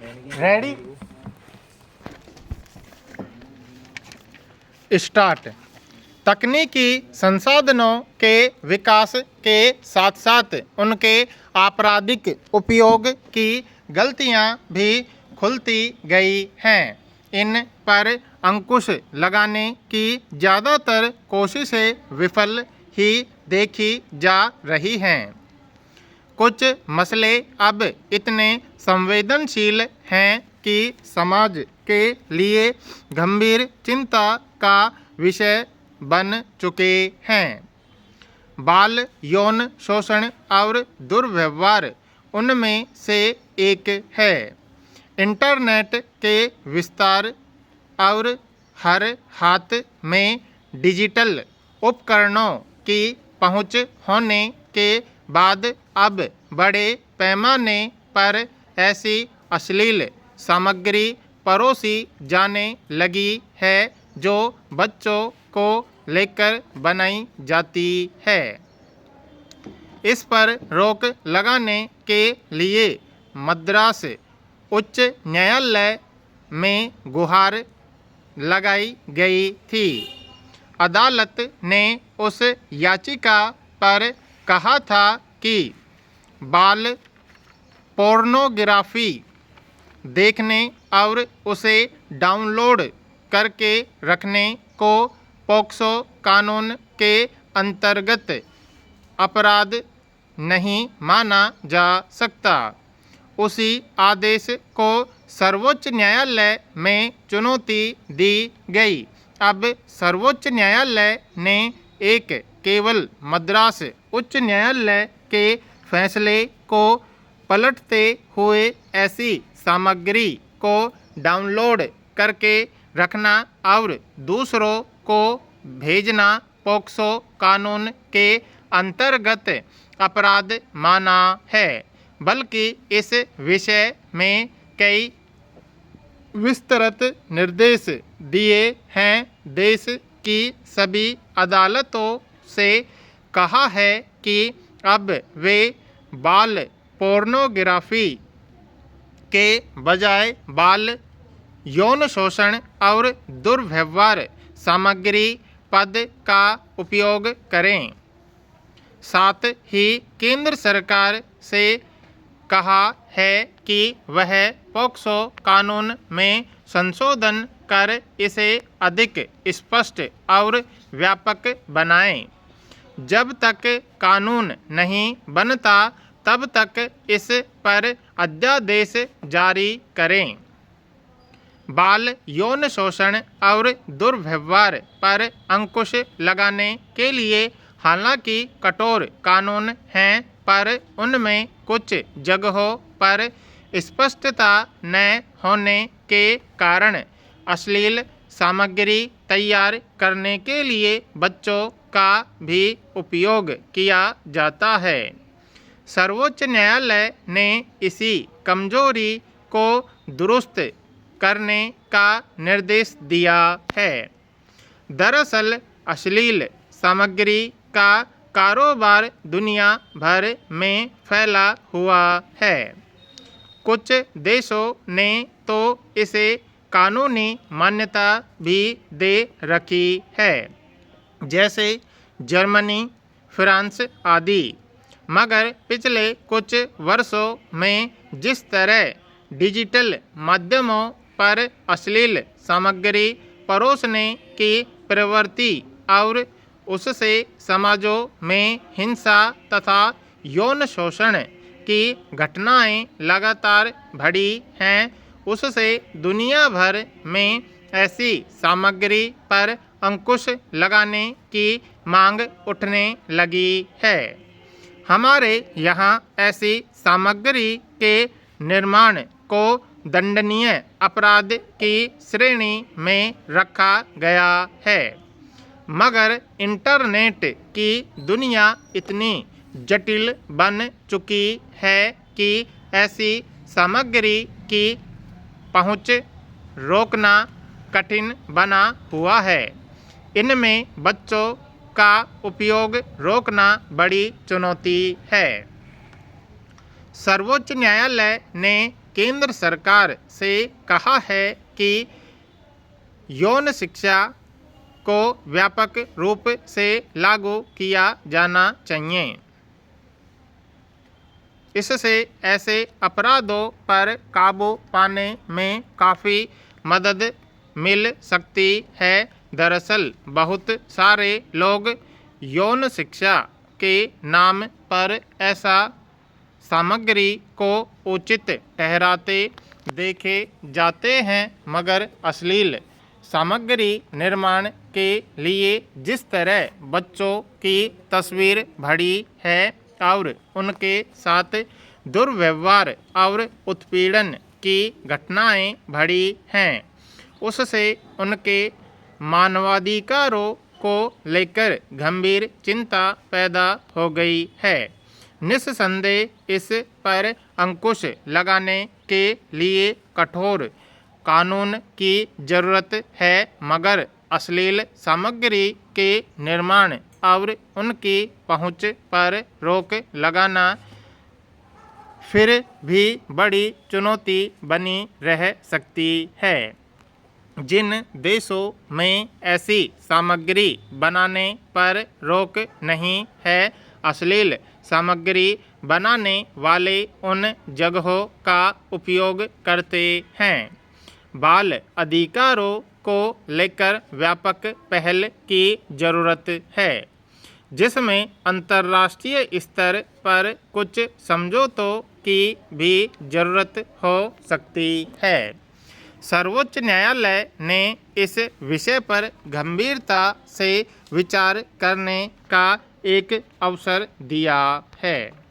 Ready start. तकनीकी संसाधनों के विकास के साथ साथ उनके आपराधिक उपयोग की गलतियां भी खुलती गई हैं। इन पर अंकुश लगाने की ज़्यादातर कोशिशें विफल ही देखी जा रही हैं। कुछ मसले अब इतने संवेदनशील हैं कि समाज के लिए गंभीर चिंता का विषय बन चुके हैं। बाल यौन शोषण और दुर्व्यवहार उनमें से एक है। इंटरनेट के विस्तार और हर हाथ में डिजिटल उपकरणों की पहुंच होने के बाद अब बड़े पैमाने पर ऐसी अश्लील सामग्री परोसी जाने लगी है जो बच्चों को लेकर बनाई जाती है। इस पर रोक लगाने के लिए मद्रास उच्च न्यायालय में गुहार लगाई गई थी। अदालत ने उस याचिका पर कहा था कि बाल पोर्नोग्राफी देखने और उसे डाउनलोड करके रखने को पोक्सो कानून के अंतर्गत अपराध नहीं माना जा सकता। उसी आदेश को सर्वोच्च न्यायालय में चुनौती दी गई। अब सर्वोच्च न्यायालय ने एक केवल मद्रास उच्च न्यायालय के फैसले को पलटते हुए ऐसी सामग्री को डाउनलोड करके रखना और दूसरों को भेजना पोक्सो कानून के अंतर्गत अपराध माना है। बल्कि इस विषय में कई विस्तृत निर्देश दिए हैं। देश की सभी अदालतों से कहा है कि अब वे बाल पोर्नोग्राफी के बजाय बाल यौन शोषण और दुर्व्यवहार सामग्री पद का उपयोग करें। साथ ही केंद्र सरकार से कहा है कि वह पोक्सो कानून में संशोधन कर इसे अधिक स्पष्ट और व्यापक बनाएं। जब तक कानून नहीं बनता तब तक इस पर अध्यादेश जारी करें। बाल यौन शोषण और दुर्व्यवहार पर अंकुश लगाने के लिए हालांकि कठोर कानून हैं, पर उनमें कुछ जगहों पर स्पष्टता न होने के कारण अश्लील सामग्री तैयार करने के लिए बच्चों का भी उपयोग किया जाता है। सर्वोच्च न्यायालय ने इसी कमजोरी को दुरुस्त करने का निर्देश दिया है। दरअसल अश्लील सामग्री का कारोबार दुनिया भर में फैला हुआ है। कुछ देशों ने तो इसे कानूनी मान्यता भी दे रखी है, जैसे जर्मनी, फ्रांस आदि। मगर पिछले कुछ वर्षों में जिस तरह डिजिटल माध्यमों पर अश्लील सामग्री परोसने की प्रवृत्ति और उससे समाजों में हिंसा तथा यौन शोषण की घटनाएं लगातार बढ़ी हैं, उससे दुनिया भर में ऐसी सामग्री पर अंकुश लगाने की मांग उठने लगी है। हमारे यहाँ ऐसी सामग्री के निर्माण को दंडनीय अपराध की श्रेणी में रखा गया है। मगर इंटरनेट की दुनिया इतनी जटिल बन चुकी है कि ऐसी सामग्री की पहुंच रोकना कठिन बना हुआ है। इनमें बच्चों का उपयोग रोकना बड़ी चुनौती है। सर्वोच्च न्यायालय ने केंद्र सरकार से कहा है कि यौन शिक्षा को व्यापक रूप से लागू किया जाना चाहिए। इससे ऐसे अपराधों पर काबू पाने में काफ़ी मदद मिल सकती है। दरअसल बहुत सारे लोग यौन शिक्षा के नाम पर ऐसा सामग्री को उचित ठहराते देखे जाते हैं, मगर अश्लील सामग्री निर्माण के लिए जिस तरह बच्चों की तस्वीर भरी है और उनके साथ दुर्व्यवहार और उत्पीड़न की घटनाएं भरी हैं, उससे उनके मानवाधिकारों को लेकर गंभीर चिंता पैदा हो गई है। निस्संदेह इस पर अंकुश लगाने के लिए कठोर कानून की ज़रूरत है, मगर अश्लील सामग्री के निर्माण और उनकी पहुंच पर रोक लगाना फिर भी बड़ी चुनौती बनी रह सकती है। जिन देशों में ऐसी सामग्री बनाने पर रोक नहीं है, अश्लील सामग्री बनाने वाले उन जगहों का उपयोग करते हैं। बाल अधिकारों को लेकर व्यापक पहल की ज़रूरत है, जिसमें अंतर्राष्ट्रीय स्तर पर कुछ समझौतों की भी ज़रूरत हो सकती है। सर्वोच्च न्यायालय ने इस विषय पर गंभीरता से विचार करने का एक अवसर दिया है।